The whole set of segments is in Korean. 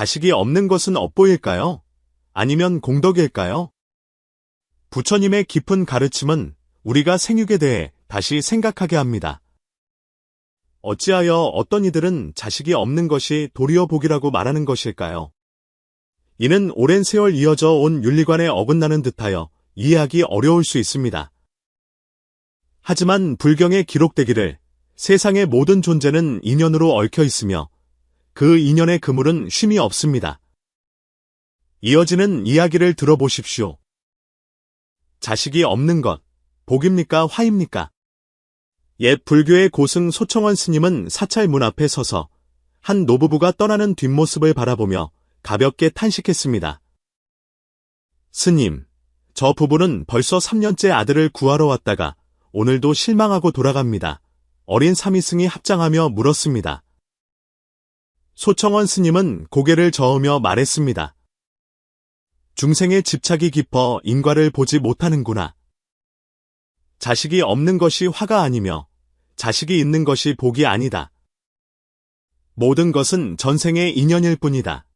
자식이 없는 것은 업보일까요? 아니면 공덕일까요? 부처님의 깊은 가르침은 우리가 생육에 대해 다시 생각하게 합니다. 어찌하여 어떤 이들은 자식이 없는 것이 도리어 복이라고 말하는 것일까요? 이는 오랜 세월 이어져 온 윤리관에 어긋나는 듯하여 이해하기 어려울 수 있습니다. 하지만 불경에 기록되기를 세상의 모든 존재는 인연으로 얽혀 있으며 그 인연의 그물은 쉼이 없습니다. 이어지는 이야기를 들어보십시오. 자식이 없는 것, 복입니까 화입니까? 옛 불교의 고승 소청원 스님은 사찰 문 앞에 서서 한 노부부가 떠나는 뒷모습을 바라보며 가볍게 탄식했습니다. 스님, 저 부부는 벌써 3년째 아들을 구하러 왔다가 오늘도 실망하고 돌아갑니다. 어린 사미승이 합장하며 물었습니다. 소청원 스님은 고개를 저으며 말했습니다. 중생의 집착이 깊어 인과를 보지 못하는구나. 자식이 없는 것이 화가 아니며 자식이 있는 것이 복이 아니다. 모든 것은 전생의 인연일 뿐이다.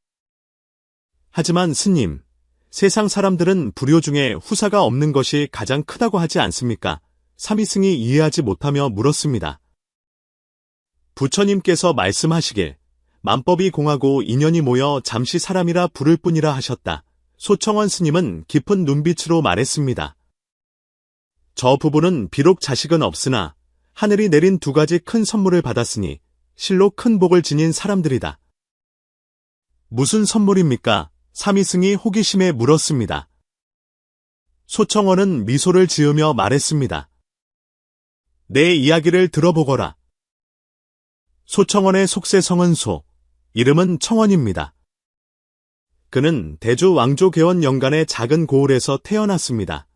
하지만 스님, 세상 사람들은 불효 중에 후사가 없는 것이 가장 크다고 하지 않습니까? 사미승이 이해하지 못하며 물었습니다. 부처님께서 말씀하시길 만법이 공하고 인연이 모여 잠시 사람이라 부를 뿐이라 하셨다. 소청원 스님은 깊은 눈빛으로 말했습니다. 저 부부는 비록 자식은 없으나 하늘이 내린 2가지 큰 선물을 받았으니 실로 큰 복을 지닌 사람들이다. 무슨 선물입니까? 사미승이 호기심에 물었습니다. 소청원은 미소를 지으며 말했습니다. 내 이야기를 들어보거라. 소청원의 속세성은 소, 이름은 청원입니다. 그는 대주 왕조 개원 연간의 작은 고을에서 태어났습니다.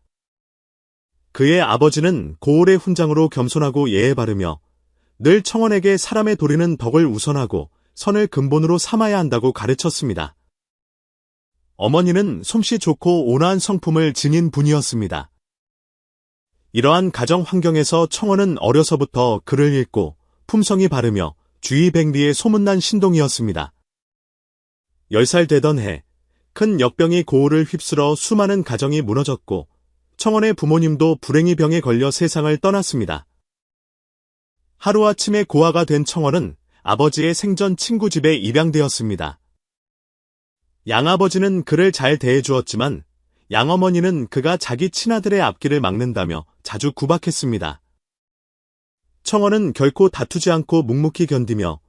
그의 아버지는 고을의 훈장으로 겸손하고 예에 바르며 늘 청원에게 사람의 도리는 덕을 우선하고 선을 근본으로 삼아야 한다고 가르쳤습니다. 어머니는 솜씨 좋고 온화한 성품을 지닌 분이었습니다. 이러한 가정 환경에서 청원은 어려서부터 글을 읽고 품성이 바르며 주의 백리에 소문난 신동이었습니다. 10살 되던 해, 큰 역병이 고을을 휩쓸어 수많은 가정이 무너졌고 청원의 부모님도 불행이 병에 걸려 세상을 떠났습니다. 하루아침에 고아가 된 청원은 아버지의 생전 친구 집에 입양되었습니다. 양아버지는 그를 잘 대해주었지만 양어머니는 그가 자기 친아들의 앞길을 막는다며 자주 구박했습니다. 청원은 결코 다투지 않고 묵묵히 견디며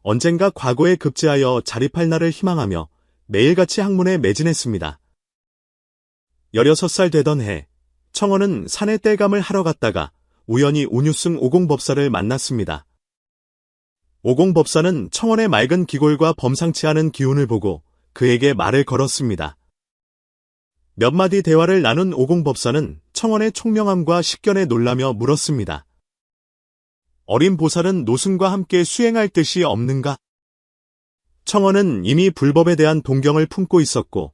언젠가 과거에 급제하여 자립할 날을 희망하며 매일같이 학문에 매진했습니다. 16살 되던 해, 청원은 산에 땔감을 하러 갔다가 우연히 운유승 오공법사를 만났습니다. 오공법사는 청원의 맑은 기골과 범상치 않은 기운을 보고 그에게 말을 걸었습니다. 몇 마디 대화를 나눈 오공법사는 청원의 총명함과 식견에 놀라며 물었습니다. 어린 보살은 노승과 함께 수행할 뜻이 없는가? 청원은 이미 불법에 대한 동경을 품고 있었고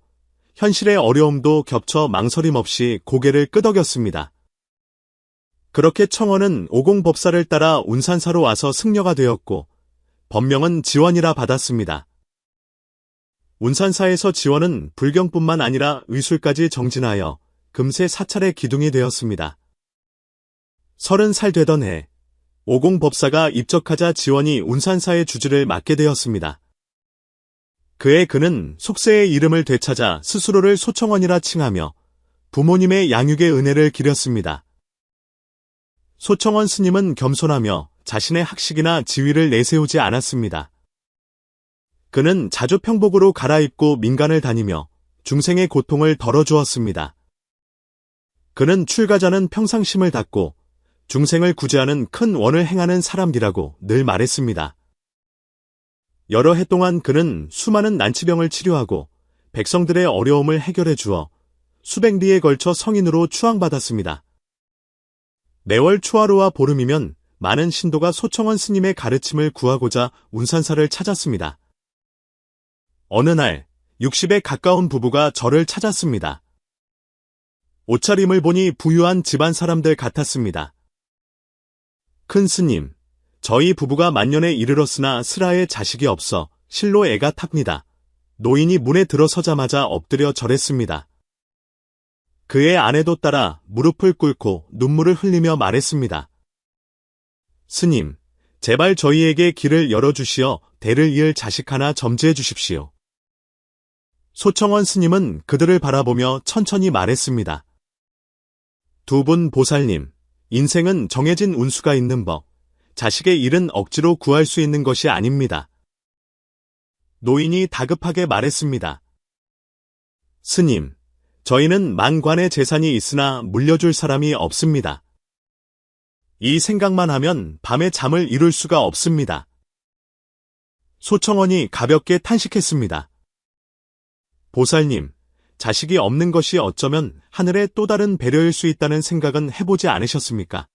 현실의 어려움도 겹쳐 망설임 없이 고개를 끄덕였습니다. 그렇게 청원은 오공법사를 따라 운산사로 와서 승려가 되었고 법명은 지원이라 받았습니다. 운산사에서 지원은 불경뿐만 아니라 의술까지 정진하여 금세 사찰의 기둥이 되었습니다. 30살 되던 해, 오공법사가 입적하자 지원이 운산사의 주지를 맡게 되었습니다. 그는 속세의 이름을 되찾아 스스로를 소청원이라 칭하며 부모님의 양육의 은혜를 기렸습니다. 소청원 스님은 겸손하며 자신의 학식이나 지위를 내세우지 않았습니다. 그는 자주 평복으로 갈아입고 민간을 다니며 중생의 고통을 덜어주었습니다. 그는 출가자는 평상심을 닫고 중생을 구제하는 큰 원을 행하는 사람이라고 늘 말했습니다. 여러 해 동안 그는 수많은 난치병을 치료하고 백성들의 어려움을 해결해 주어 수백 리에 걸쳐 성인으로 추앙받았습니다. 매월 초하루와 보름이면 많은 신도가 소청원 스님의 가르침을 구하고자 운산사를 찾았습니다. 어느 날 60에 가까운 부부가 저를 찾았습니다. 옷차림을 보니 부유한 집안 사람들 같았습니다. 큰 스님, 저희 부부가 만년에 이르렀으나 슬하에 자식이 없어 실로 애가 탑니다. 노인이 문에 들어서자마자 엎드려 절했습니다. 그의 아내도 따라 무릎을 꿇고 눈물을 흘리며 말했습니다. 스님, 제발 저희에게 길을 열어주시어 대를 이을 자식 하나 점지해 주십시오. 소청원 스님은 그들을 바라보며 천천히 말했습니다. 두 분 보살님, 인생은 정해진 운수가 있는 법, 자식의 일은 억지로 구할 수 있는 것이 아닙니다. 노인이 다급하게 말했습니다. 스님, 저희는 만관의 재산이 있으나 물려줄 사람이 없습니다. 이 생각만 하면 밤에 잠을 이룰 수가 없습니다. 소청원이 가볍게 탄식했습니다. 보살님, 자식이 없는 것이 어쩌면 하늘의 또 다른 배려일 수 있다는 생각은 해보지 않으셨습니까?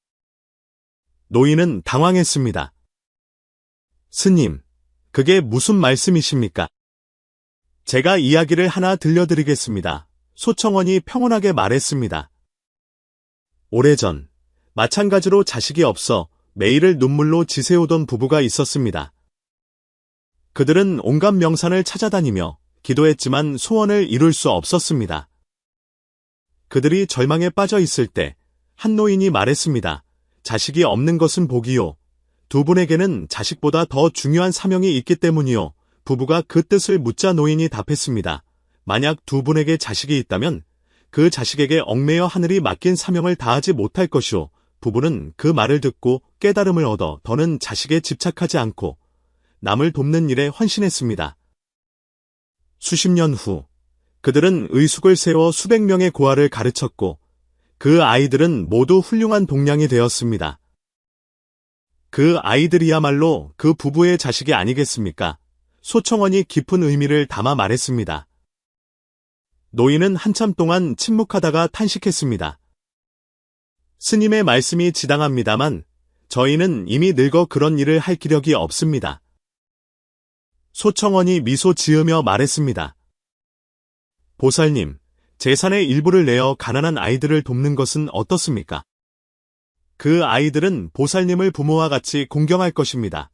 노인은 당황했습니다. 스님, 그게 무슨 말씀이십니까? 제가 이야기를 하나 들려드리겠습니다. 소청원이 평온하게 말했습니다. 오래전, 마찬가지로 자식이 없어 매일을 눈물로 지새우던 부부가 있었습니다. 그들은 온갖 명산을 찾아다니며 기도했지만 소원을 이룰 수 없었습니다. 그들이 절망에 빠져 있을 때 한 노인이 말했습니다. 자식이 없는 것은 복이요. 두 분에게는 자식보다 더 중요한 사명이 있기 때문이요. 부부가 그 뜻을 묻자 노인이 답했습니다. 만약 두 분에게 자식이 있다면 그 자식에게 얽매여 하늘이 맡긴 사명을 다하지 못할 것이오. 부부는 그 말을 듣고 깨달음을 얻어 더는 자식에 집착하지 않고 남을 돕는 일에 헌신했습니다. 수십 년 후, 그들은 의숙을 세워 수백 명의 고아를 가르쳤고 그 아이들은 모두 훌륭한 동량이 되었습니다. 그 아이들이야말로 그 부부의 자식이 아니겠습니까? 소청원이 깊은 의미를 담아 말했습니다. 노인은 한참 동안 침묵하다가 탄식했습니다. 스님의 말씀이 지당합니다만 저희는 이미 늙어 그런 일을 할 기력이 없습니다. 소청원이 미소 지으며 말했습니다. 보살님, 재산의 일부를 내어 가난한 아이들을 돕는 것은 어떻습니까? 그 아이들은 보살님을 부모와 같이 공경할 것입니다.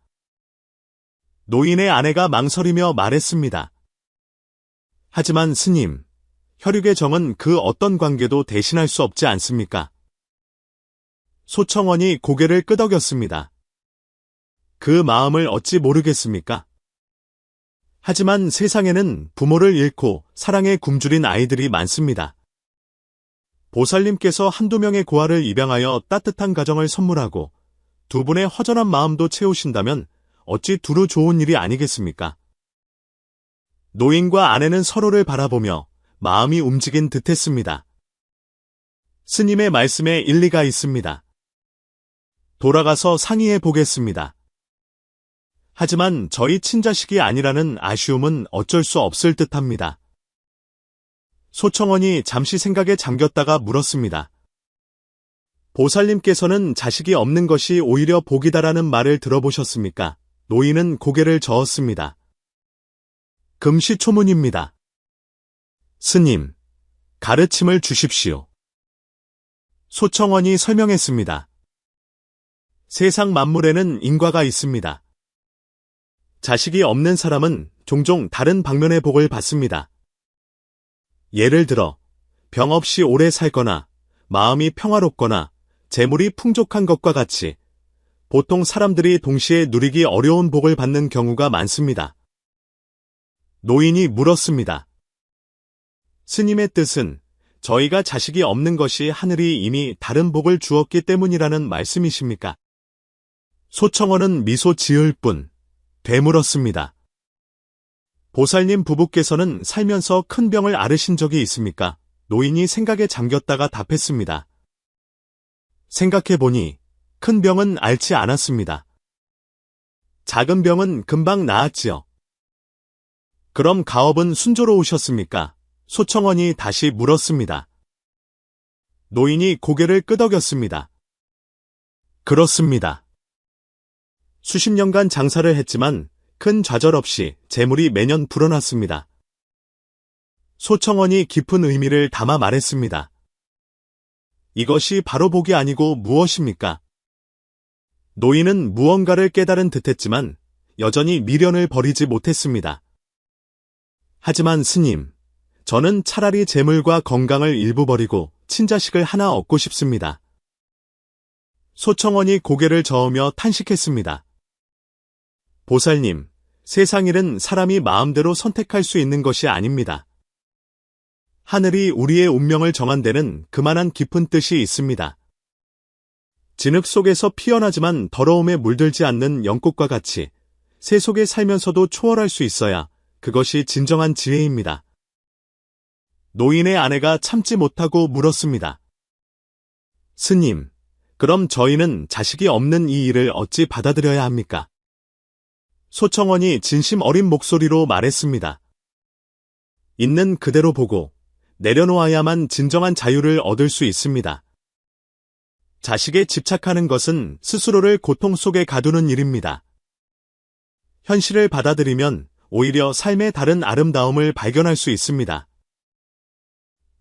노인의 아내가 망설이며 말했습니다. 하지만 스님, 혈육의 정은 그 어떤 관계도 대신할 수 없지 않습니까? 소청원이 고개를 끄덕였습니다. 그 마음을 어찌 모르겠습니까? 하지만 세상에는 부모를 잃고 사랑에 굶주린 아이들이 많습니다. 보살님께서 한두 명의 고아를 입양하여 따뜻한 가정을 선물하고 두 분의 허전한 마음도 채우신다면 어찌 두루 좋은 일이 아니겠습니까? 노인과 아내는 서로를 바라보며 마음이 움직인 듯했습니다. 스님의 말씀에 일리가 있습니다. 돌아가서 상의해 보겠습니다. 하지만 저희 친자식이 아니라는 아쉬움은 어쩔 수 없을 듯합니다. 소청원이 잠시 생각에 잠겼다가 물었습니다. 보살님께서는 자식이 없는 것이 오히려 복이다라는 말을 들어보셨습니까? 노인은 고개를 저었습니다. 금시초문입니다. 스님, 가르침을 주십시오. 소청원이 설명했습니다. 세상 만물에는 인과가 있습니다. 자식이 없는 사람은 종종 다른 방면의 복을 받습니다. 예를 들어 병 없이 오래 살거나 마음이 평화롭거나 재물이 풍족한 것과 같이 보통 사람들이 동시에 누리기 어려운 복을 받는 경우가 많습니다. 노인이 물었습니다. 스님의 뜻은 저희가 자식이 없는 것이 하늘이 이미 다른 복을 주었기 때문이라는 말씀이십니까? 소청원은 미소 지을 뿐 되물었습니다. 보살님 부부께서는 살면서 큰 병을 앓으신 적이 있습니까? 노인이 생각에 잠겼다가 답했습니다. 생각해보니 큰 병은 앓지 않았습니다. 작은 병은 금방 나았지요. 그럼 가업은 순조로우셨습니까? 소청원이 다시 물었습니다. 노인이 고개를 끄덕였습니다. 그렇습니다. 수십 년간 장사를 했지만 큰 좌절 없이 재물이 매년 불어났습니다. 소청원이 깊은 의미를 담아 말했습니다. 이것이 바로 복이 아니고 무엇입니까? 노인은 무언가를 깨달은 듯했지만 여전히 미련을 버리지 못했습니다. 하지만 스님, 저는 차라리 재물과 건강을 일부 버리고 친자식을 하나 얻고 싶습니다. 소청원이 고개를 저으며 탄식했습니다. 보살님, 세상일은 사람이 마음대로 선택할 수 있는 것이 아닙니다. 하늘이 우리의 운명을 정한 데는 그만한 깊은 뜻이 있습니다. 진흙 속에서 피어나지만 더러움에 물들지 않는 영꽃과 같이 새 속에 살면서도 초월할 수 있어야 그것이 진정한 지혜입니다. 노인의 아내가 참지 못하고 물었습니다. 스님, 그럼 저희는 자식이 없는 이 일을 어찌 받아들여야 합니까? 소청원이 진심 어린 목소리로 말했습니다. 있는 그대로 보고 내려놓아야만 진정한 자유를 얻을 수 있습니다. 자식에 집착하는 것은 스스로를 고통 속에 가두는 일입니다. 현실을 받아들이면 오히려 삶의 다른 아름다움을 발견할 수 있습니다.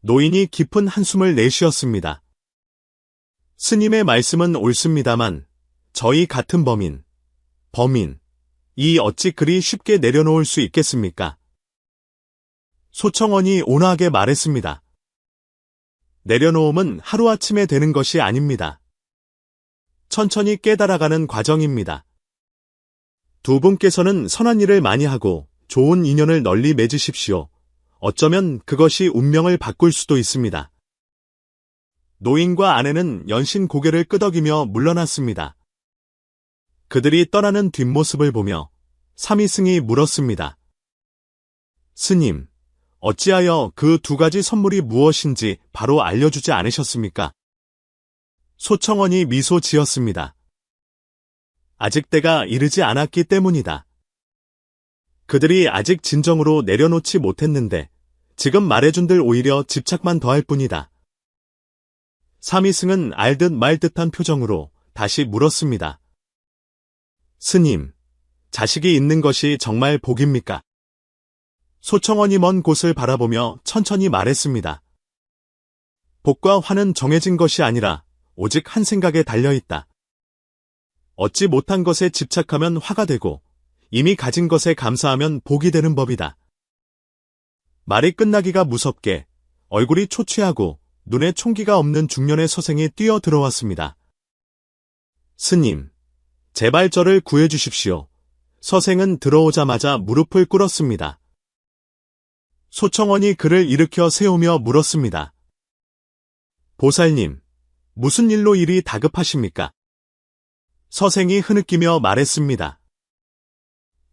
노인이 깊은 한숨을 내쉬었습니다. 스님의 말씀은 옳습니다만 저희 같은 범인이 어찌 그리 쉽게 내려놓을 수 있겠습니까? 소청원이 온화하게 말했습니다. 내려놓음은 하루아침에 되는 것이 아닙니다. 천천히 깨달아가는 과정입니다. 두 분께서는 선한 일을 많이 하고 좋은 인연을 널리 맺으십시오. 어쩌면 그것이 운명을 바꿀 수도 있습니다. 노인과 아내는 연신 고개를 끄덕이며 물러났습니다. 그들이 떠나는 뒷모습을 보며 사미승이 물었습니다. 스님, 어찌하여 그 두 가지 선물이 무엇인지 바로 알려주지 않으셨습니까? 소청원이 미소 지었습니다. 아직 때가 이르지 않았기 때문이다. 그들이 아직 진정으로 내려놓지 못했는데 지금 말해준들 오히려 집착만 더할 뿐이다. 사미승은 알듯 말듯한 표정으로 다시 물었습니다. 스님, 자식이 있는 것이 정말 복입니까? 소청원이 먼 곳을 바라보며 천천히 말했습니다. 복과 화는 정해진 것이 아니라 오직 한 생각에 달려있다. 얻지 못한 것에 집착하면 화가 되고 이미 가진 것에 감사하면 복이 되는 법이다. 말이 끝나기가 무섭게 얼굴이 초췌하고 눈에 총기가 없는 중년의 서생이 뛰어 들어왔습니다. 스님, 제발 저를 구해주십시오. 서생은 들어오자마자 무릎을 꿇었습니다. 소청원이 그를 일으켜 세우며 물었습니다. 보살님, 무슨 일로 이리 다급하십니까? 서생이 흐느끼며 말했습니다.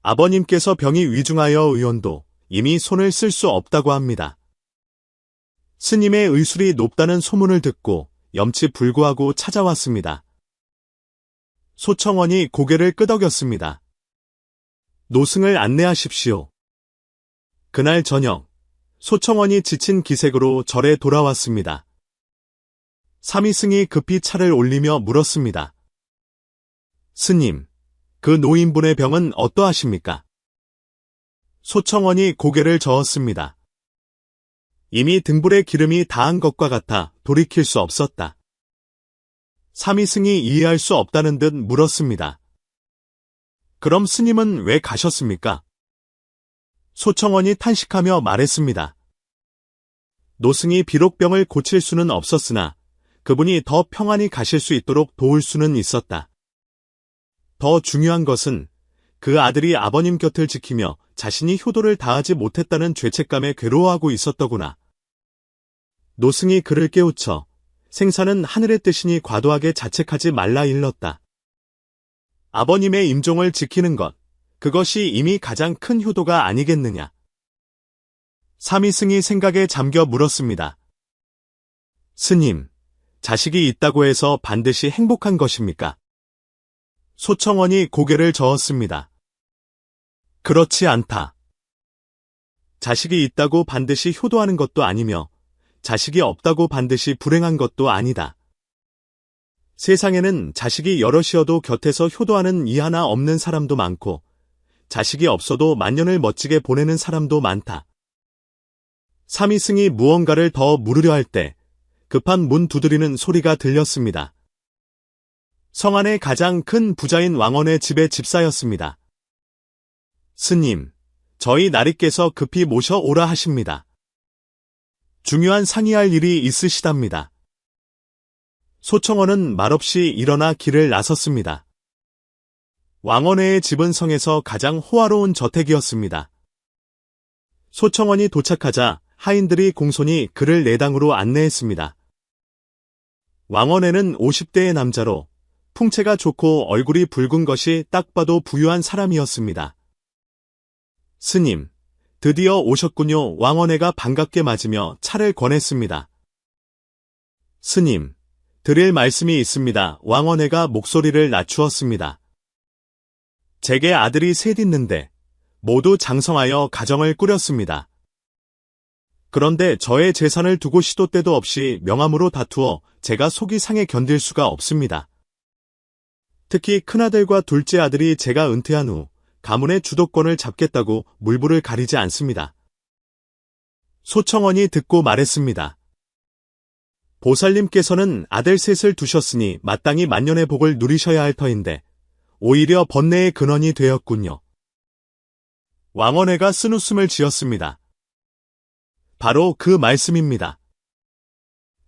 아버님께서 병이 위중하여 의원도 이미 손을 쓸 수 없다고 합니다. 스님의 의술이 높다는 소문을 듣고 염치 불구하고 찾아왔습니다. 소청원이 고개를 끄덕였습니다. 노승을 안내하십시오. 그날 저녁, 소청원이 지친 기색으로 절에 돌아왔습니다. 사미승이 급히 차를 올리며 물었습니다. 스님, 그 노인분의 병은 어떠하십니까? 소청원이 고개를 저었습니다. 이미 등불에 기름이 닿은 것과 같아 돌이킬 수 없었다. 사미승이 이해할 수 없다는 듯 물었습니다. 그럼 스님은 왜 가셨습니까? 소청원이 탄식하며 말했습니다. 노승이 비록 병을 고칠 수는 없었으나 그분이 더 평안히 가실 수 있도록 도울 수는 있었다. 더 중요한 것은 그 아들이 아버님 곁을 지키며 자신이 효도를 다하지 못했다는 죄책감에 괴로워하고 있었더구나. 노승이 그를 깨우쳐 생사는 하늘의 뜻이니 과도하게 자책하지 말라 일렀다. 아버님의 임종을 지키는 것, 그것이 이미 가장 큰 효도가 아니겠느냐. 사미승이 생각에 잠겨 물었습니다. 스님, 자식이 있다고 해서 반드시 행복한 것입니까? 소청원이 고개를 저었습니다. 그렇지 않다. 자식이 있다고 반드시 효도하는 것도 아니며 자식이 없다고 반드시 불행한 것도 아니다. 세상에는 자식이 여럿이어도 곁에서 효도하는 이 하나 없는 사람도 많고 자식이 없어도 만년을 멋지게 보내는 사람도 많다. 사미승이 무언가를 더 물으려 할 때 급한 문 두드리는 소리가 들렸습니다. 성안의 가장 큰 부자인 왕원의 집에 집사였습니다. 스님, 저희 나리께서 급히 모셔오라 하십니다. 중요한 상의할 일이 있으시답니다. 소청원은 말없이 일어나 길을 나섰습니다. 왕원회의 집은 성에서 가장 호화로운 저택이었습니다. 소청원이 도착하자 하인들이 공손히 그를 내당으로 안내했습니다. 왕원회는 50대의 남자로 풍채가 좋고 얼굴이 붉은 것이 딱 봐도 부유한 사람이었습니다. 스님, 드디어 오셨군요. 왕원회가 반갑게 맞으며 차를 권했습니다. 스님, 드릴 말씀이 있습니다. 왕원회가 목소리를 낮추었습니다. 제게 아들이 셋 있는데 모두 장성하여 가정을 꾸렸습니다. 그런데 저의 재산을 두고 시도 때도 없이 명함으로 다투어 제가 속이 상해 견딜 수가 없습니다. 특히 큰아들과 둘째 아들이 제가 은퇴한 후 가문의 주도권을 잡겠다고 물불을 가리지 않습니다. 소청원이 듣고 말했습니다. 보살님께서는 아들 셋을 두셨으니 마땅히 만년의 복을 누리셔야 할 터인데 오히려 번뇌의 근원이 되었군요. 왕원회가 쓴웃음을 지었습니다. 바로 그 말씀입니다.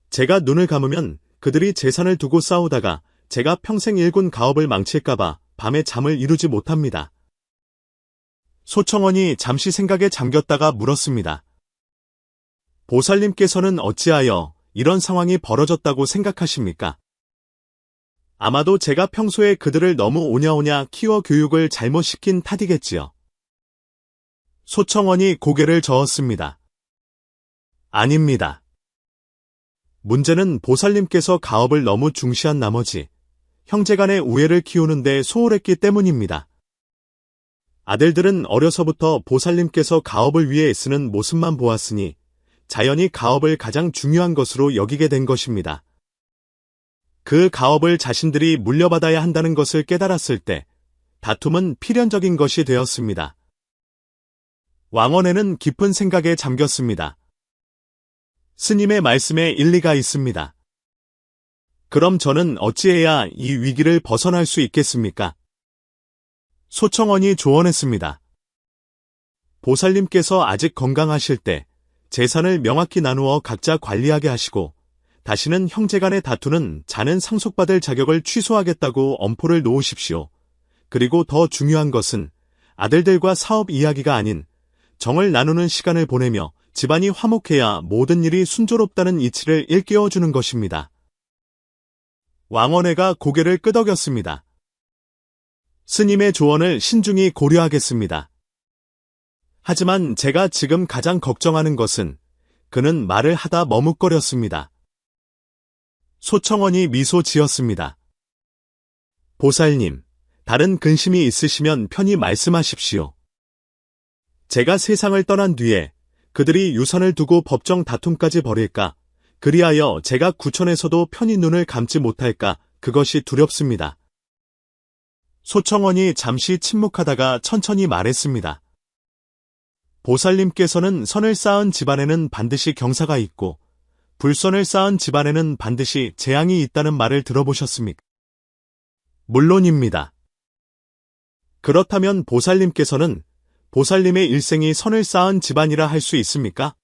제가 눈을 감으면 그들이 재산을 두고 싸우다가 제가 평생 일군 가업을 망칠까봐 밤에 잠을 이루지 못합니다. 소청원이 잠시 생각에 잠겼다가 물었습니다. 보살님께서는 어찌하여 이런 상황이 벌어졌다고 생각하십니까? 아마도 제가 평소에 그들을 너무 오냐오냐 키워 교육을 잘못 시킨 탓이겠지요. 소청원이 고개를 저었습니다. 아닙니다. 문제는 보살님께서 가업을 너무 중시한 나머지 형제간의 우애를 키우는데 소홀했기 때문입니다. 아들들은 어려서부터 보살님께서 가업을 위해 애쓰는 모습만 보았으니 자연히 가업을 가장 중요한 것으로 여기게 된 것입니다. 그 가업을 자신들이 물려받아야 한다는 것을 깨달았을 때 다툼은 필연적인 것이 되었습니다. 왕원회는 깊은 생각에 잠겼습니다. 스님의 말씀에 일리가 있습니다. 그럼 저는 어찌해야 이 위기를 벗어날 수 있겠습니까? 소청원이 조언했습니다. 보살님께서 아직 건강하실 때 재산을 명확히 나누어 각자 관리하게 하시고 다시는 형제간의 다투는 자는 상속받을 자격을 취소하겠다고 엄포를 놓으십시오. 그리고 더 중요한 것은 아들들과 사업 이야기가 아닌 정을 나누는 시간을 보내며 집안이 화목해야 모든 일이 순조롭다는 이치를 일깨워주는 것입니다. 왕원회가 고개를 끄덕였습니다. 스님의 조언을 신중히 고려하겠습니다. 하지만 제가 지금 가장 걱정하는 것은 그는 말을 하다 머뭇거렸습니다. 소청원이 미소 지었습니다. 보살님, 다른 근심이 있으시면 편히 말씀하십시오. 제가 세상을 떠난 뒤에 그들이 유산을 두고 법정 다툼까지 벌일까, 그리하여 제가 구천에서도 편히 눈을 감지 못할까, 그것이 두렵습니다. 소청원이 잠시 침묵하다가 천천히 말했습니다. 보살님께서는 선을 쌓은 집안에는 반드시 경사가 있고 불선을 쌓은 집안에는 반드시 재앙이 있다는 말을 들어보셨습니까? 물론입니다. 그렇다면 보살님께서는 보살님의 일생이 선을 쌓은 집안이라 할 수 있습니까?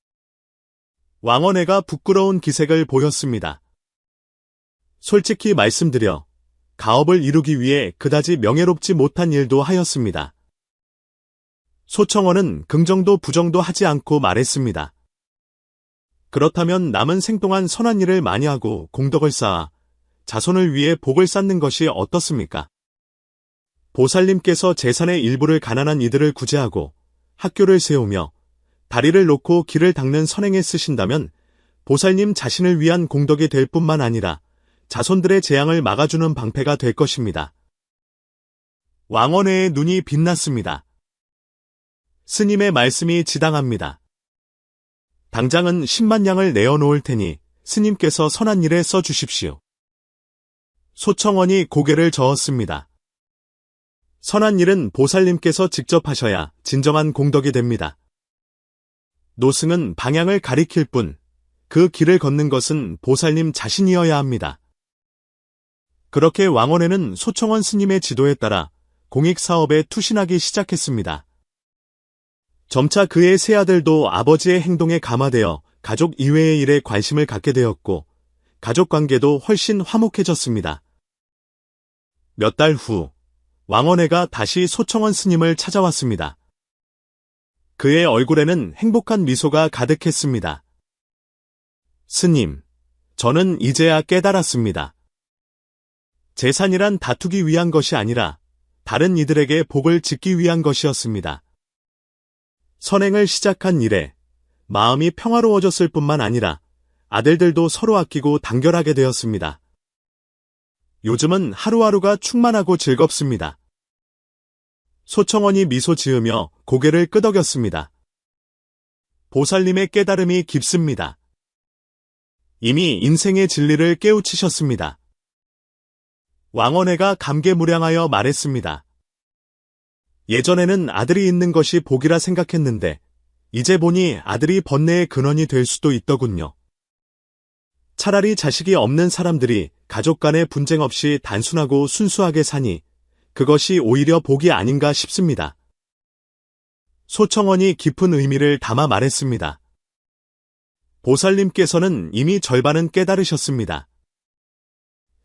왕원회가 부끄러운 기색을 보였습니다. 솔직히 말씀드려 가업을 이루기 위해 그다지 명예롭지 못한 일도 하였습니다. 소청원은 긍정도 부정도 하지 않고 말했습니다. 그렇다면 남은 생 동안 선한 일을 많이 하고 공덕을 쌓아 자손을 위해 복을 쌓는 것이 어떻습니까? 보살님께서 재산의 일부를 가난한 이들을 구제하고 학교를 세우며 다리를 놓고 길을 닦는 선행에 쓰신다면 보살님 자신을 위한 공덕이 될 뿐만 아니라 자손들의 재앙을 막아주는 방패가 될 것입니다. 왕원회의 눈이 빛났습니다. 스님의 말씀이 지당합니다. 당장은 10만 양을 내어놓을 테니 스님께서 선한 일에 써주십시오. 소청원이 고개를 저었습니다. 선한 일은 보살님께서 직접 하셔야 진정한 공덕이 됩니다. 노승은 방향을 가리킬 뿐 그 길을 걷는 것은 보살님 자신이어야 합니다. 그렇게 왕원회는 소청원 스님의 지도에 따라 공익사업에 투신하기 시작했습니다. 점차 그의 세 아들도 아버지의 행동에 감화되어 가족 이외의 일에 관심을 갖게 되었고, 가족 관계도 훨씬 화목해졌습니다. 몇 달 후, 왕원혜가 다시 소청원 스님을 찾아왔습니다. 그의 얼굴에는 행복한 미소가 가득했습니다. 스님, 저는 이제야 깨달았습니다. 재산이란 다투기 위한 것이 아니라 다른 이들에게 복을 짓기 위한 것이었습니다. 선행을 시작한 이래 마음이 평화로워졌을 뿐만 아니라 아들들도 서로 아끼고 단결하게 되었습니다. 요즘은 하루하루가 충만하고 즐겁습니다. 소청원이 미소 지으며 고개를 끄덕였습니다. 보살님의 깨달음이 깊습니다. 이미 인생의 진리를 깨우치셨습니다. 왕원혜가 감개무량하여 말했습니다. 예전에는 아들이 있는 것이 복이라 생각했는데 이제 보니 아들이 번뇌의 근원이 될 수도 있더군요. 차라리 자식이 없는 사람들이 가족 간의 분쟁 없이 단순하고 순수하게 사니 그것이 오히려 복이 아닌가 싶습니다. 소청원이 깊은 의미를 담아 말했습니다. 보살님께서는 이미 절반은 깨달으셨습니다.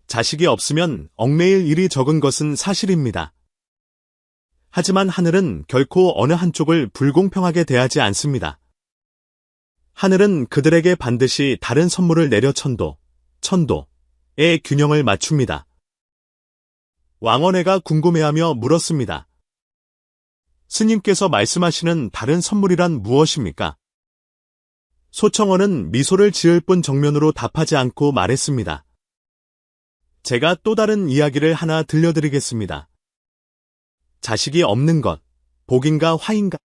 자식이 없으면 얽매일 일이 적은 것은 사실입니다. 하지만 하늘은 결코 어느 한쪽을 불공평하게 대하지 않습니다. 하늘은 그들에게 반드시 다른 선물을 내려 천도의 균형을 맞춥니다. 왕원혜가 궁금해하며 물었습니다. 스님께서 말씀하시는 다른 선물이란 무엇입니까? 소청원은 미소를 지을 뿐 정면으로 답하지 않고 말했습니다. 제가 또 다른 이야기를 하나 들려드리겠습니다. 자식이 없는 것, 복인가 화인가?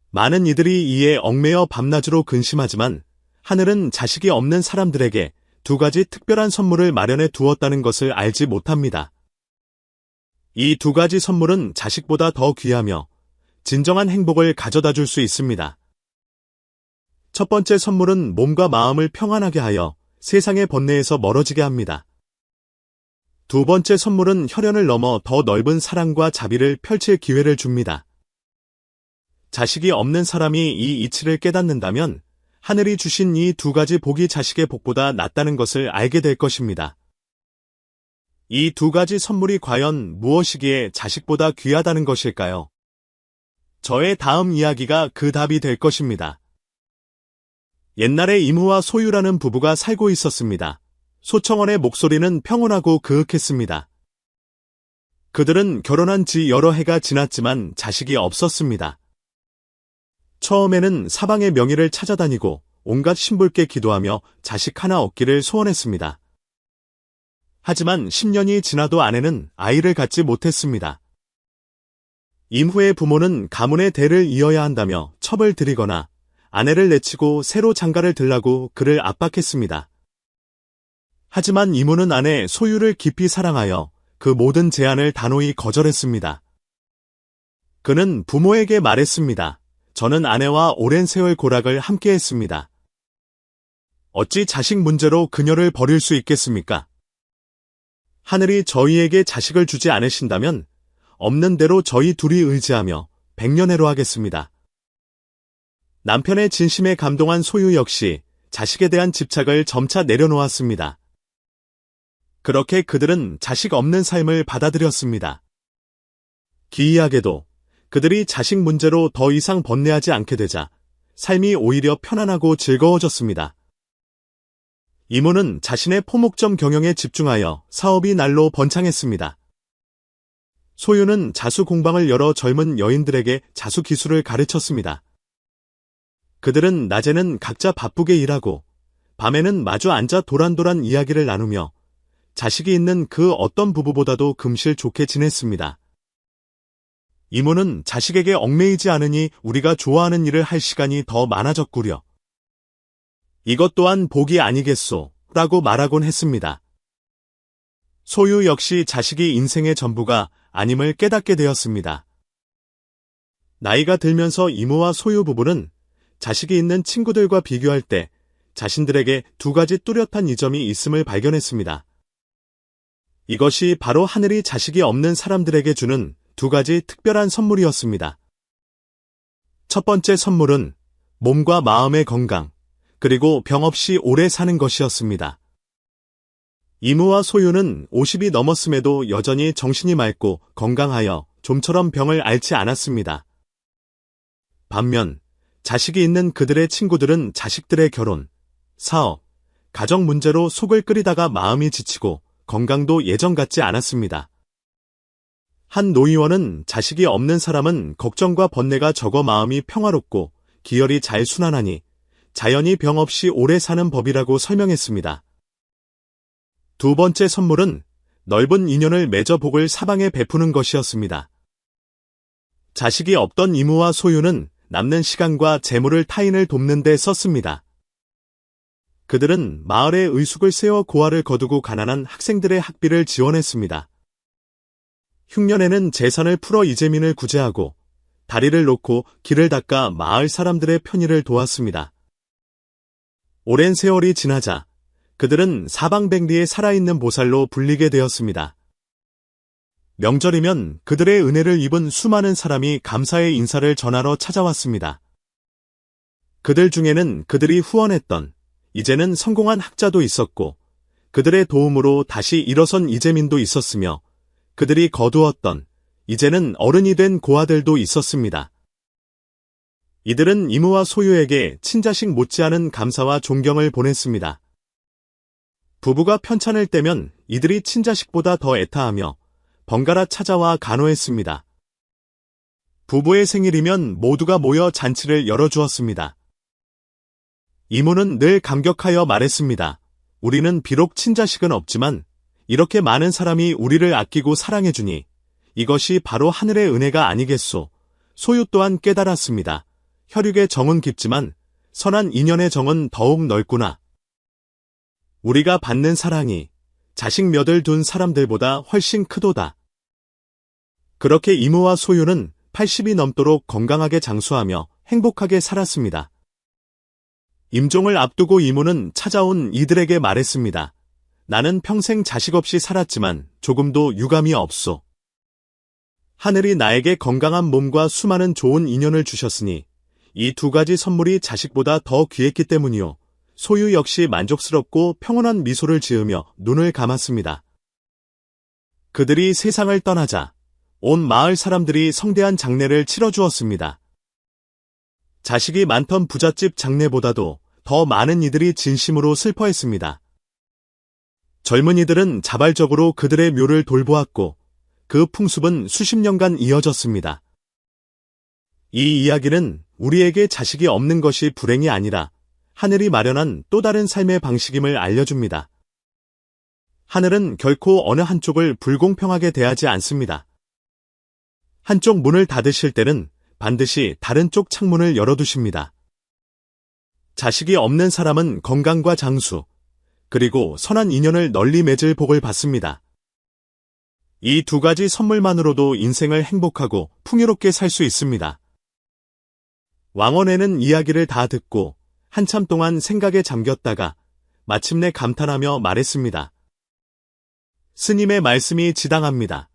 많은 이들이 이에 얽매여 밤낮으로 근심하지만 하늘은 자식이 없는 사람들에게 두 가지 특별한 선물을 마련해 두었다는 것을 알지 못합니다. 이 두 가지 선물은 자식보다 더 귀하며 진정한 행복을 가져다 줄 수 있습니다. 첫 번째 선물은 몸과 마음을 평안하게 하여 세상의 번뇌에서 멀어지게 합니다. 두 번째 선물은 혈연을 넘어 더 넓은 사랑과 자비를 펼칠 기회를 줍니다. 자식이 없는 사람이 이 이치를 깨닫는다면 하늘이 주신 이 두 가지 복이 자식의 복보다 낫다는 것을 알게 될 것입니다. 이 두 가지 선물이 과연 무엇이기에 자식보다 귀하다는 것일까요? 저의 다음 이야기가 그 답이 될 것입니다. 옛날에 이무와 소유라는 부부가 살고 있었습니다. 소청원의 목소리는 평온하고 그윽했습니다. 그들은 결혼한 지 여러 해가 지났지만 자식이 없었습니다. 처음에는 사방의 명의를 찾아다니고 온갖 신불께 기도하며 자식 하나 얻기를 소원했습니다. 하지만 10년이 지나도 아내는 아이를 갖지 못했습니다. 임후의 부모는 가문의 대를 이어야 한다며 첩을 들이거나 아내를 내치고 새로 장가를 들라고 그를 압박했습니다. 하지만 이모는 아내 소유를 깊이 사랑하여 그 모든 제안을 단호히 거절했습니다. 그는 부모에게 말했습니다. 저는 아내와 오랜 세월 고락을 함께했습니다. 어찌 자식 문제로 그녀를 버릴 수 있겠습니까? 하늘이 저희에게 자식을 주지 않으신다면 없는 대로 저희 둘이 의지하며 백년해로 하겠습니다. 남편의 진심에 감동한 소유 역시 자식에 대한 집착을 점차 내려놓았습니다. 그렇게 그들은 자식 없는 삶을 받아들였습니다. 기이하게도 그들이 자식 문제로 더 이상 번뇌하지 않게 되자 삶이 오히려 편안하고 즐거워졌습니다. 이모는 자신의 포목점 경영에 집중하여 사업이 날로 번창했습니다. 소유는 자수 공방을 열어 젊은 여인들에게 자수 기술을 가르쳤습니다. 그들은 낮에는 각자 바쁘게 일하고 밤에는 마주 앉아 도란도란 이야기를 나누며 자식이 있는 그 어떤 부부보다도 금실 좋게 지냈습니다. 이모는 자식에게 얽매이지 않으니 우리가 좋아하는 일을 할 시간이 더 많아졌구려. 이것 또한 복이 아니겠소? 라고 말하곤 했습니다. 소유 역시 자식이 인생의 전부가 아님을 깨닫게 되었습니다. 나이가 들면서 이모와 소유 부부는 자식이 있는 친구들과 비교할 때 자신들에게 두 가지 뚜렷한 이점이 있음을 발견했습니다. 이것이 바로 하늘이 자식이 없는 사람들에게 주는 두 가지 특별한 선물이었습니다. 첫 번째 선물은 몸과 마음의 건강, 그리고 병 없이 오래 사는 것이었습니다. 이모와 소유는 50이 넘었음에도 여전히 정신이 맑고 건강하여 좀처럼 병을 앓지 않았습니다. 반면 자식이 있는 그들의 친구들은 자식들의 결혼, 사업, 가정 문제로 속을 끓이다가 마음이 지치고 건강도 예전 같지 않았습니다. 한 노의원은 자식이 없는 사람은 걱정과 번뇌가 적어 마음이 평화롭고 기혈이 잘 순환하니 자연히 병 없이 오래 사는 법이라고 설명했습니다. 두 번째 선물은 넓은 인연을 맺어 복을 사방에 베푸는 것이었습니다. 자식이 없던 이모와 소유는 남는 시간과 재물을 타인을 돕는 데 썼습니다. 그들은 마을에 의숙을 세워 고아를 거두고 가난한 학생들의 학비를 지원했습니다. 흉년에는 재산을 풀어 이재민을 구제하고 다리를 놓고 길을 닦아 마을 사람들의 편의를 도왔습니다. 오랜 세월이 지나자 그들은 사방백리에 살아있는 보살로 불리게 되었습니다. 명절이면 그들의 은혜를 입은 수많은 사람이 감사의 인사를 전하러 찾아왔습니다. 그들 중에는 그들이 후원했던 이제는 성공한 학자도 있었고 그들의 도움으로 다시 일어선 이재민도 있었으며 그들이 거두었던 이제는 어른이 된 고아들도 있었습니다. 이들은 이모와 소유에게 친자식 못지않은 감사와 존경을 보냈습니다. 부부가 편찮을 때면 이들이 친자식보다 더 애타하며 번갈아 찾아와 간호했습니다. 부부의 생일이면 모두가 모여 잔치를 열어주었습니다. 이모는 늘 감격하여 말했습니다. 우리는 비록 친자식은 없지만 이렇게 많은 사람이 우리를 아끼고 사랑해주니 이것이 바로 하늘의 은혜가 아니겠소. 소유 또한 깨달았습니다. 혈육의 정은 깊지만 선한 인연의 정은 더욱 넓구나. 우리가 받는 사랑이 자식 몇을 둔 사람들보다 훨씬 크도다. 그렇게 이모와 소유는 80이 넘도록 건강하게 장수하며 행복하게 살았습니다. 임종을 앞두고 이모는 찾아온 이들에게 말했습니다. 나는 평생 자식 없이 살았지만 조금도 유감이 없소. 하늘이 나에게 건강한 몸과 수많은 좋은 인연을 주셨으니 이 두 가지 선물이 자식보다 더 귀했기 때문이요. 소유 역시 만족스럽고 평온한 미소를 지으며 눈을 감았습니다. 그들이 세상을 떠나자 온 마을 사람들이 성대한 장례를 치러주었습니다. 자식이 많던 부잣집 장례보다도 더 많은 이들이 진심으로 슬퍼했습니다. 젊은이들은 자발적으로 그들의 묘를 돌보았고 그 풍습은 수십 년간 이어졌습니다. 이 이야기는 우리에게 자식이 없는 것이 불행이 아니라 하늘이 마련한 또 다른 삶의 방식임을 알려줍니다. 하늘은 결코 어느 한쪽을 불공평하게 대하지 않습니다. 한쪽 문을 닫으실 때는 반드시 다른 쪽 창문을 열어두십니다. 자식이 없는 사람은 건강과 장수, 그리고 선한 인연을 널리 맺을 복을 받습니다. 이 두 가지 선물만으로도 인생을 행복하고 풍요롭게 살 수 있습니다. 왕원에는 이야기를 다 듣고 한참 동안 생각에 잠겼다가 마침내 감탄하며 말했습니다. 스님의 말씀이 지당합니다.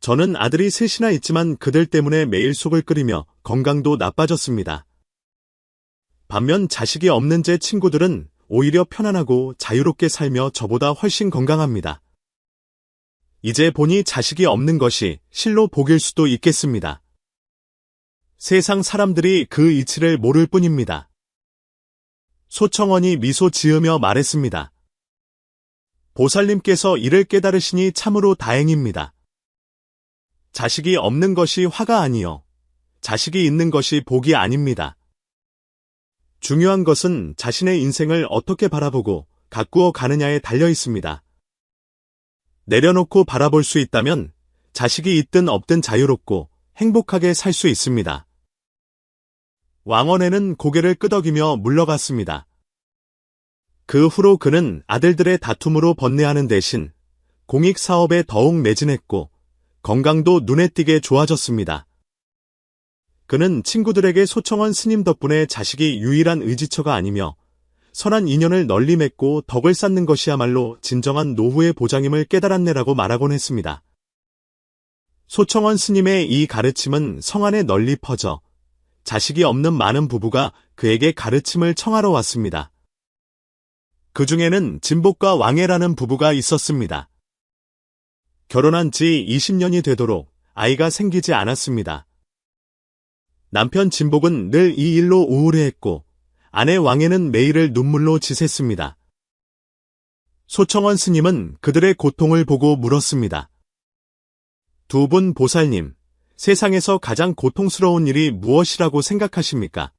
저는 아들이 셋이나 있지만 그들 때문에 매일 속을 끓이며 건강도 나빠졌습니다. 반면 자식이 없는 제 친구들은 오히려 편안하고 자유롭게 살며 저보다 훨씬 건강합니다. 이제 보니 자식이 없는 것이 실로 복일 수도 있겠습니다. 세상 사람들이 그 이치를 모를 뿐입니다. 소청원이 미소 지으며 말했습니다. 보살님께서 이를 깨달으시니 참으로 다행입니다. 자식이 없는 것이 화가 아니요. 자식이 있는 것이 복이 아닙니다. 중요한 것은 자신의 인생을 어떻게 바라보고 가꾸어 가느냐에 달려 있습니다. 내려놓고 바라볼 수 있다면 자식이 있든 없든 자유롭고 행복하게 살 수 있습니다. 왕원에는 고개를 끄덕이며 물러갔습니다. 그 후로 그는 아들들의 다툼으로 번뇌하는 대신 공익사업에 더욱 매진했고 건강도 눈에 띄게 좋아졌습니다. 그는 친구들에게 소청원 스님 덕분에 자식이 유일한 의지처가 아니며 선한 인연을 널리 맺고 덕을 쌓는 것이야말로 진정한 노후의 보장임을 깨달았네라고 말하곤 했습니다. 소청원 스님의 이 가르침은 성안에 널리 퍼져 자식이 없는 많은 부부가 그에게 가르침을 청하러 왔습니다. 그 중에는 진복과 왕애라는 부부가 있었습니다. 결혼한 지 20년이 되도록 아이가 생기지 않았습니다. 남편 진복은 늘 이 일로 우울해했고 아내 왕애는 매일을 눈물로 지샜습니다. 소청원 스님은 그들의 고통을 보고 물었습니다. 두 분 보살님, 세상에서 가장 고통스러운 일이 무엇이라고 생각하십니까?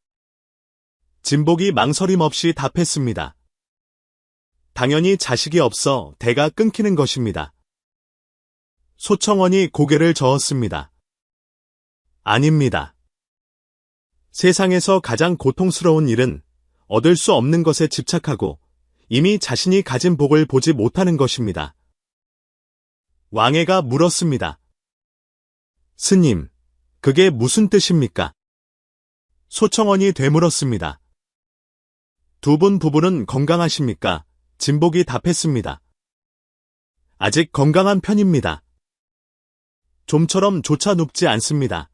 진복이 망설임 없이 답했습니다. 당연히 자식이 없어 대가 끊기는 것입니다. 소청원이 고개를 저었습니다. 아닙니다. 세상에서 가장 고통스러운 일은 얻을 수 없는 것에 집착하고 이미 자신이 가진 복을 보지 못하는 것입니다. 왕애가 물었습니다. 스님, 그게 무슨 뜻입니까? 소청원이 되물었습니다. 두 분 부부는 건강하십니까? 진복이 답했습니다. 아직 건강한 편입니다. 좀처럼 조차 눕지 않습니다.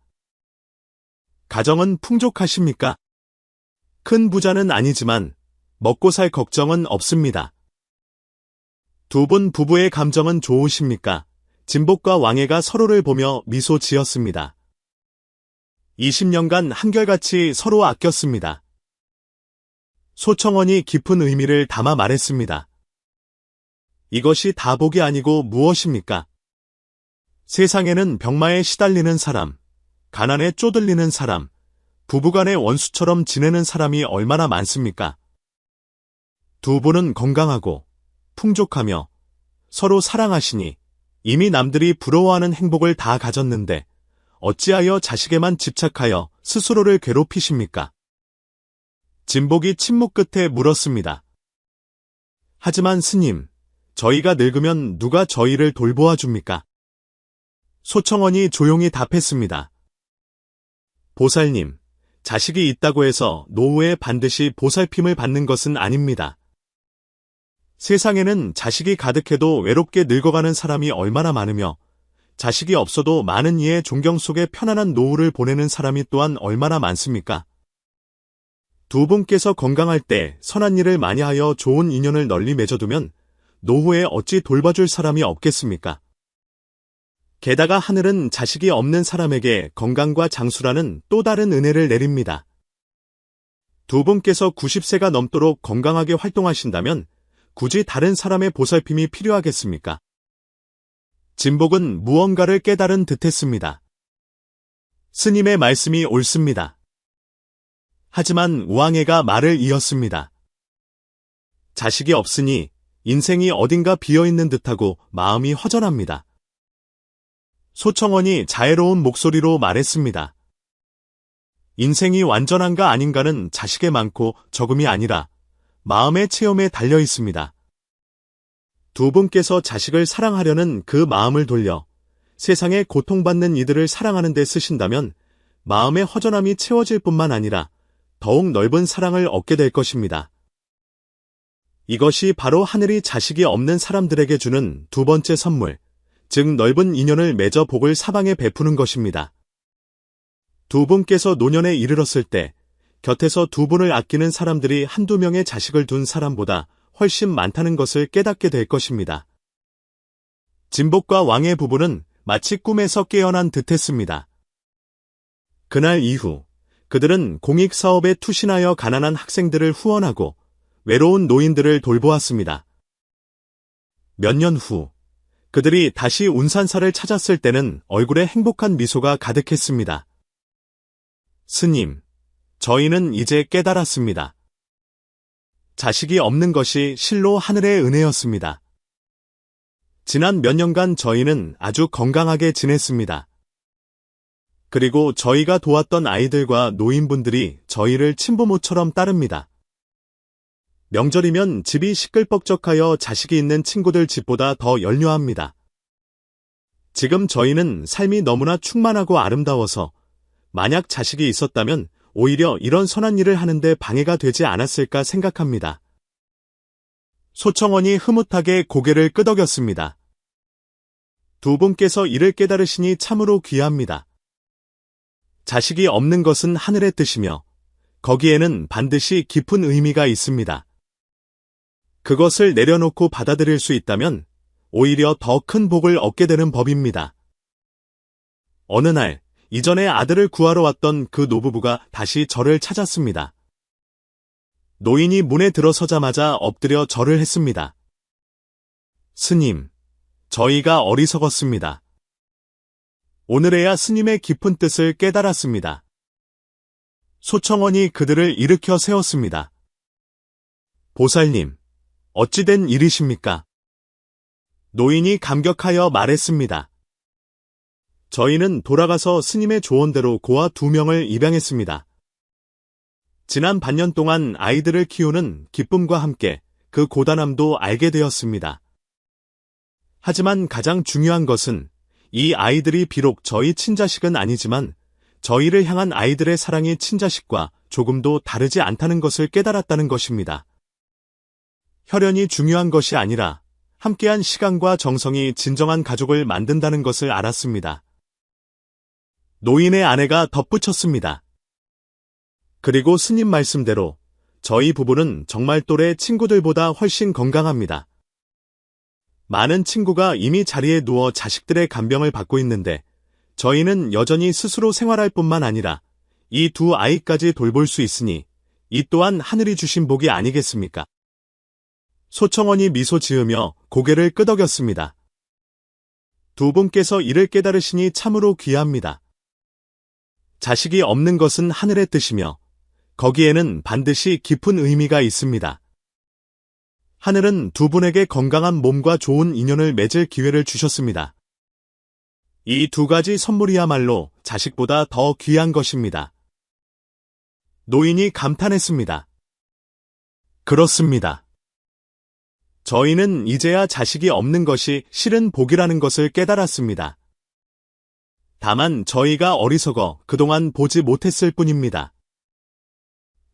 가정은 풍족하십니까? 큰 부자는 아니지만 먹고 살 걱정은 없습니다. 두 분 부부의 감정은 좋으십니까? 진복과 왕애가 서로를 보며 미소 지었습니다. 20년간 한결같이 서로 아꼈습니다. 소청원이 깊은 의미를 담아 말했습니다. 이것이 다 복이 아니고 무엇입니까? 세상에는 병마에 시달리는 사람, 가난에 쪼들리는 사람, 부부간의 원수처럼 지내는 사람이 얼마나 많습니까? 두 분은 건강하고 풍족하며 서로 사랑하시니 이미 남들이 부러워하는 행복을 다 가졌는데 어찌하여 자식에만 집착하여 스스로를 괴롭히십니까? 진복이 침묵 끝에 물었습니다. 하지만 스님, 저희가 늙으면 누가 저희를 돌보아 줍니까? 소청원이 조용히 답했습니다. 보살님, 자식이 있다고 해서 노후에 반드시 보살핌을 받는 것은 아닙니다. 세상에는 자식이 가득해도 외롭게 늙어가는 사람이 얼마나 많으며 자식이 없어도 많은 이의 존경 속에 편안한 노후를 보내는 사람이 또한 얼마나 많습니까? 두 분께서 건강할 때 선한 일을 많이 하여 좋은 인연을 널리 맺어두면 노후에 어찌 돌봐줄 사람이 없겠습니까? 게다가 하늘은 자식이 없는 사람에게 건강과 장수라는 또 다른 은혜를 내립니다. 두 분께서 90세가 넘도록 건강하게 활동하신다면 굳이 다른 사람의 보살핌이 필요하겠습니까? 진복은 무언가를 깨달은 듯했습니다. 스님의 말씀이 옳습니다. 하지만 왕애가 말을 이었습니다. 자식이 없으니 인생이 어딘가 비어있는 듯하고 마음이 허전합니다. 소청원이 자애로운 목소리로 말했습니다. 인생이 완전한가 아닌가는 자식의 많고 적음이 아니라 마음의 체험에 달려 있습니다. 두 분께서 자식을 사랑하려는 그 마음을 돌려 세상에 고통받는 이들을 사랑하는 데 쓰신다면 마음의 허전함이 채워질 뿐만 아니라 더욱 넓은 사랑을 얻게 될 것입니다. 이것이 바로 하늘이 자식이 없는 사람들에게 주는 두 번째 선물, 즉 넓은 인연을 맺어 복을 사방에 베푸는 것입니다. 두 분께서 노년에 이르렀을 때 곁에서 두 분을 아끼는 사람들이 한두 명의 자식을 둔 사람보다 훨씬 많다는 것을 깨닫게 될 것입니다. 진복과 왕의 부부는 마치 꿈에서 깨어난 듯했습니다. 그날 이후 그들은 공익사업에 투신하여 가난한 학생들을 후원하고 외로운 노인들을 돌보았습니다. 몇 년 후 그들이 다시 운산사를 찾았을 때는 얼굴에 행복한 미소가 가득했습니다. 스님, 저희는 이제 깨달았습니다. 자식이 없는 것이 실로 하늘의 은혜였습니다. 지난 몇 년간 저희는 아주 건강하게 지냈습니다. 그리고 저희가 도왔던 아이들과 노인분들이 저희를 친부모처럼 따릅니다. 명절이면 집이 시끌벅적하여 자식이 있는 친구들 집보다 더 열려합니다. 지금 저희는 삶이 너무나 충만하고 아름다워서 만약 자식이 있었다면 오히려 이런 선한 일을 하는데 방해가 되지 않았을까 생각합니다. 소청원이 흐뭇하게 고개를 끄덕였습니다. 두 분께서 이를 깨달으시니 참으로 귀합니다. 자식이 없는 것은 하늘의 뜻이며 거기에는 반드시 깊은 의미가 있습니다. 그것을 내려놓고 받아들일 수 있다면 오히려 더 큰 복을 얻게 되는 법입니다. 어느 날 이전에 아들을 구하러 왔던 그 노부부가 다시 저를 찾았습니다. 노인이 문에 들어서자마자 엎드려 절을 했습니다. 스님, 저희가 어리석었습니다. 오늘에야 스님의 깊은 뜻을 깨달았습니다. 소청원이 그들을 일으켜 세웠습니다. 보살님, 어찌 된 일이십니까? 노인이 감격하여 말했습니다. 저희는 돌아가서 스님의 조언대로 고아 2명을 입양했습니다. 지난 반년 동안 아이들을 키우는 기쁨과 함께 그 고단함도 알게 되었습니다. 하지만 가장 중요한 것은 이 아이들이 비록 저희 친자식은 아니지만 저희를 향한 아이들의 사랑이 친자식과 조금도 다르지 않다는 것을 깨달았다는 것입니다. 혈연이 중요한 것이 아니라 함께한 시간과 정성이 진정한 가족을 만든다는 것을 알았습니다. 노인의 아내가 덧붙였습니다. 그리고 스님 말씀대로 저희 부부는 정말 또래 친구들보다 훨씬 건강합니다. 많은 친구가 이미 자리에 누워 자식들의 간병을 받고 있는데 저희는 여전히 스스로 생활할 뿐만 아니라 이 2 아이까지 돌볼 수 있으니 이 또한 하늘이 주신 복이 아니겠습니까? 소청원이 미소 지으며 고개를 끄덕였습니다. 2 분께서 이를 깨달으시니 참으로 귀합니다. 자식이 없는 것은 하늘의 뜻이며 거기에는 반드시 깊은 의미가 있습니다. 하늘은 2 분에게 건강한 몸과 좋은 인연을 맺을 기회를 주셨습니다. 이 2 가지 선물이야말로 자식보다 더 귀한 것입니다. 노인이 감탄했습니다. 그렇습니다. 저희는 이제야 자식이 없는 것이 실은 복이라는 것을 깨달았습니다. 다만 저희가 어리석어 그동안 보지 못했을 뿐입니다.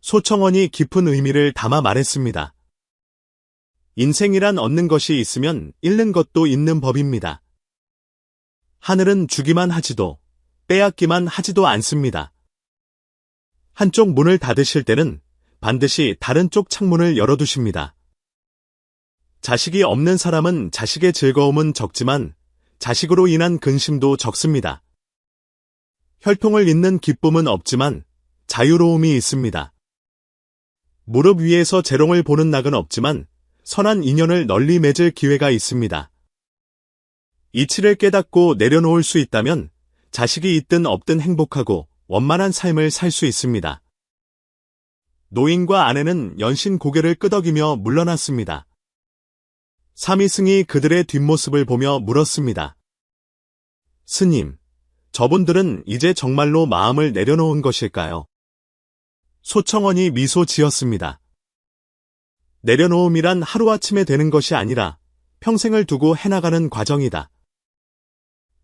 소청원이 깊은 의미를 담아 말했습니다. 인생이란 얻는 것이 있으면 잃는 것도 있는 법입니다. 하늘은 주기만 하지도 빼앗기만 하지도 않습니다. 한쪽 문을 닫으실 때는 반드시 다른 쪽 창문을 열어두십니다. 자식이 없는 사람은 자식의 즐거움은 적지만 자식으로 인한 근심도 적습니다. 혈통을 잇는 기쁨은 없지만 자유로움이 있습니다. 무릎 위에서 재롱을 보는 낙은 없지만 선한 인연을 널리 맺을 기회가 있습니다. 이치를 깨닫고 내려놓을 수 있다면 자식이 있든 없든 행복하고 원만한 삶을 살 수 있습니다. 노인과 아내는 연신 고개를 끄덕이며 물러났습니다. 사미승이 그들의 뒷모습을 보며 물었습니다. 스님, 저분들은 이제 정말로 마음을 내려놓은 것일까요? 소청원이 미소 지었습니다. 내려놓음이란 하루아침에 되는 것이 아니라 평생을 두고 해나가는 과정이다.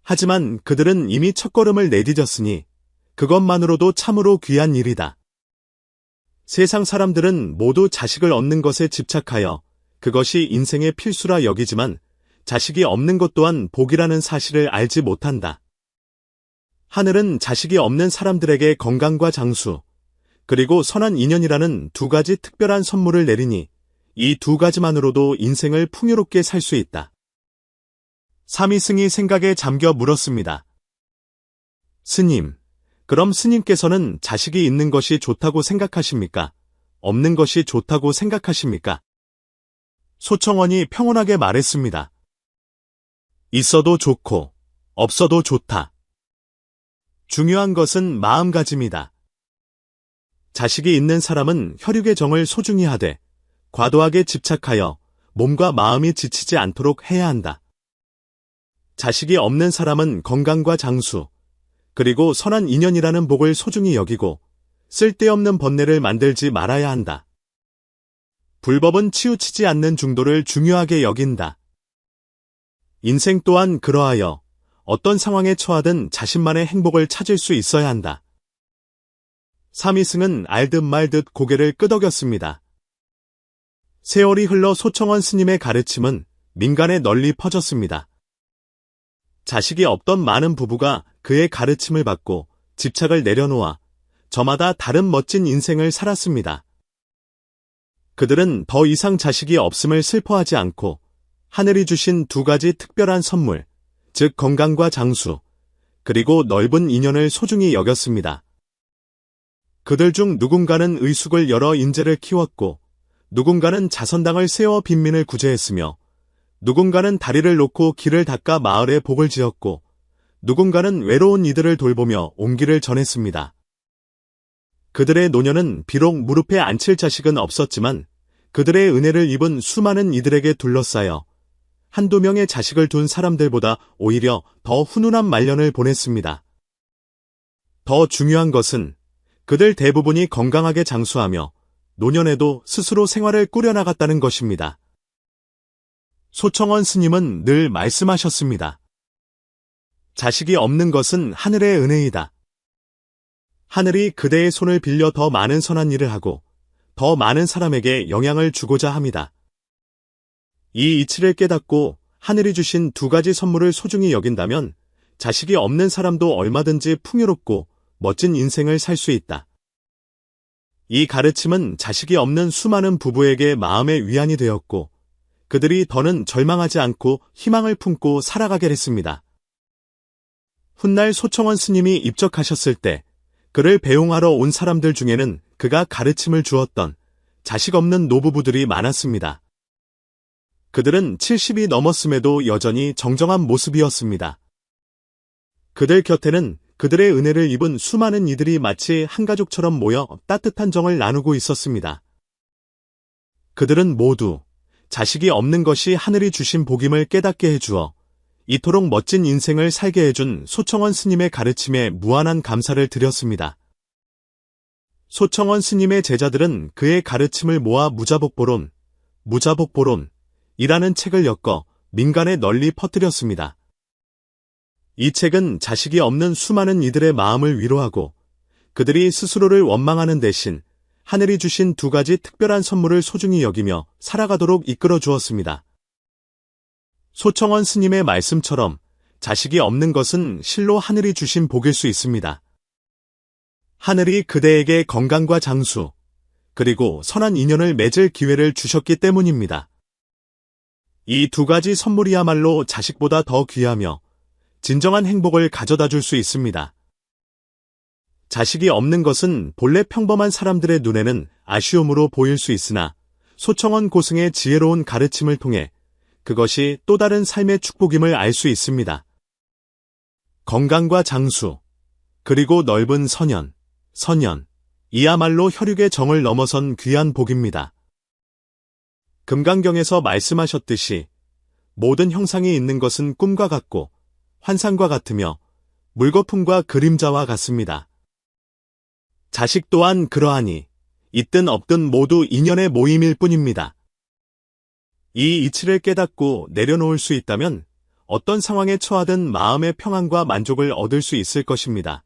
하지만 그들은 이미 첫걸음을 내디뎠으니 그것만으로도 참으로 귀한 일이다. 세상 사람들은 모두 자식을 얻는 것에 집착하여 그것이 인생의 필수라 여기지만 자식이 없는 것 또한 복이라는 사실을 알지 못한다. 하늘은 자식이 없는 사람들에게 건강과 장수, 그리고 선한 인연이라는 2 가지 특별한 선물을 내리니 이 2 가지만으로도 인생을 풍요롭게 살 수 있다. 사미승이 생각에 잠겨 물었습니다. 스님, 그럼 스님께서는 자식이 있는 것이 좋다고 생각하십니까? 없는 것이 좋다고 생각하십니까? 소청원이 평온하게 말했습니다. 있어도 좋고 없어도 좋다. 중요한 것은 마음가짐이다. 자식이 있는 사람은 혈육의 정을 소중히 하되 과도하게 집착하여 몸과 마음이 지치지 않도록 해야 한다. 자식이 없는 사람은 건강과 장수, 그리고 선한 인연이라는 복을 소중히 여기고 쓸데없는 번뇌를 만들지 말아야 한다. 불법은 치우치지 않는 중도를 중요하게 여긴다. 인생 또한 그러하여 어떤 상황에 처하든 자신만의 행복을 찾을 수 있어야 한다. 사미승은 알듯 말듯 고개를 끄덕였습니다. 세월이 흘러 소청원 스님의 가르침은 민간에 널리 퍼졌습니다. 자식이 없던 많은 부부가 그의 가르침을 받고 집착을 내려놓아 저마다 다른 멋진 인생을 살았습니다. 그들은 더 이상 자식이 없음을 슬퍼하지 않고 하늘이 주신 두 가지 특별한 선물, 즉 건강과 장수, 그리고 넓은 인연을 소중히 여겼습니다. 그들 중 누군가는 의숙을 열어 인재를 키웠고, 누군가는 자선당을 세워 빈민을 구제했으며, 누군가는 다리를 놓고 길을 닦아 마을에 복을 지었고, 누군가는 외로운 이들을 돌보며 온기를 전했습니다. 그들의 노년은 비록 무릎에 앉힐 자식은 없었지만 그들의 은혜를 입은 수많은 이들에게 둘러싸여 한두 명의 자식을 둔 사람들보다 오히려 더 훈훈한 말년을 보냈습니다. 더 중요한 것은 그들 대부분이 건강하게 장수하며 노년에도 스스로 생활을 꾸려나갔다는 것입니다. 소청원 스님은 늘 말씀하셨습니다. 자식이 없는 것은 하늘의 은혜이다. 하늘이 그대의 손을 빌려 더 많은 선한 일을 하고 더 많은 사람에게 영향을 주고자 합니다. 이 이치를 깨닫고 하늘이 주신 두 가지 선물을 소중히 여긴다면 자식이 없는 사람도 얼마든지 풍요롭고 멋진 인생을 살 수 있다. 이 가르침은 자식이 없는 수많은 부부에게 마음의 위안이 되었고 그들이 더는 절망하지 않고 희망을 품고 살아가게 했습니다. 훗날 소청원 스님이 입적하셨을 때 그를 배웅하러 온 사람들 중에는 그가 가르침을 주었던 자식 없는 노부부들이 많았습니다. 그들은 70이 넘었음에도 여전히 정정한 모습이었습니다. 그들 곁에는 그들의 은혜를 입은 수많은 이들이 마치 한 가족처럼 모여 따뜻한 정을 나누고 있었습니다. 그들은 모두 자식이 없는 것이 하늘이 주신 복임을 깨닫게 해주어 이토록 멋진 인생을 살게 해준 소청원 스님의 가르침에 무한한 감사를 드렸습니다. 소청원 스님의 제자들은 그의 가르침을 모아 무자복보론, 무자복보론이라는 책을 엮어 민간에 널리 퍼뜨렸습니다. 이 책은 자식이 없는 수많은 이들의 마음을 위로하고 그들이 스스로를 원망하는 대신 하늘이 주신 두 가지 특별한 선물을 소중히 여기며 살아가도록 이끌어 주었습니다. 소청원 스님의 말씀처럼 자식이 없는 것은 실로 하늘이 주신 복일 수 있습니다. 하늘이 그대에게 건강과 장수, 그리고 선한 인연을 맺을 기회를 주셨기 때문입니다. 이 두 가지 선물이야말로 자식보다 더 귀하며 진정한 행복을 가져다 줄 수 있습니다. 자식이 없는 것은 본래 평범한 사람들의 눈에는 아쉬움으로 보일 수 있으나 소청원 고승의 지혜로운 가르침을 통해 그것이 또 다른 삶의 축복임을 알 수 있습니다. 건강과 장수, 그리고 넓은 선연이야말로 혈육의 정을 넘어선 귀한 복입니다. 금강경에서 말씀하셨듯이 모든 형상이 있는 것은 꿈과 같고 환상과 같으며 물거품과 그림자와 같습니다. 자식 또한 그러하니 있든 없든 모두 인연의 모임일 뿐입니다. 이 이치를 깨닫고 내려놓을 수 있다면 어떤 상황에 처하든 마음의 평안과 만족을 얻을 수 있을 것입니다.